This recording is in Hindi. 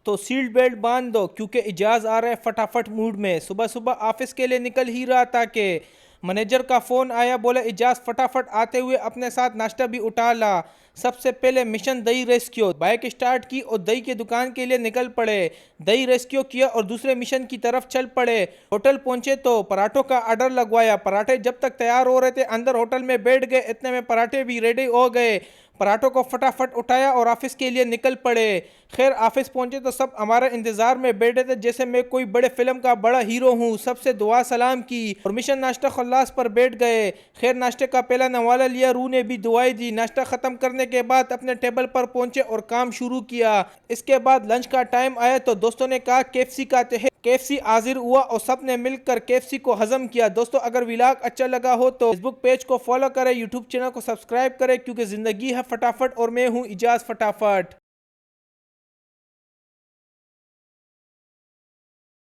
तो सीट बेल्ट बांध दो क्योंकि इजाज आ रहा है फटाफट मूड में। सुबह सुबह ऑफिस के लिए निकल ही रहा था कि मैनेजर का फोन आया, बोले इजाज फटाफट आते हुए अपने साथ नाश्ता भी उठा ला। सबसे पहले मिशन दही रेस्क्यू, बाइक स्टार्ट की और दही की दुकान के लिए निकल पड़े। दही रेस्क्यू किया और दूसरे मिशन की तरफ चल पड़े। होटल पहुंचे तो पराठों का ऑर्डर लगवाया। पराठे जब तक तैयार हो रहे थे अंदर होटल में बैठ गए, इतने में पराठे भी रेडी हो गए। पराठों को फटाफट उठाया और ऑफिस के लिए निकल पड़े। खैर ऑफिस पहुंचे तो सब हमारे इंतजार में बैठे थे जैसे मैं कोई बड़े फिल्म का बड़ा हीरो हूँ। सबसे दुआ सलाम की और मिशन नाश्ता खल्लास पर बैठ गए। खैर नाश्ते का पहला नवाला लिया, रूह ने भी दुआई दी। नाश्ता खत्म करने के बाद अपने टेबल पर पहुंचे और काम शुरू किया। इसके बाद लंच का टाइम आया तो दोस्तों ने कहा केएफसी का है। केएफसी हाजिर हुआ और सब ने मिलकर केएफसी को हजम किया। दोस्तों अगर व्लॉग अच्छा लगा हो तो फेसबुक पेज को फॉलो करें, यूट्यूब चैनल को सब्सक्राइब करें, क्योंकि जिंदगी है फटाफट और मैं हूं इजाज फटाफट।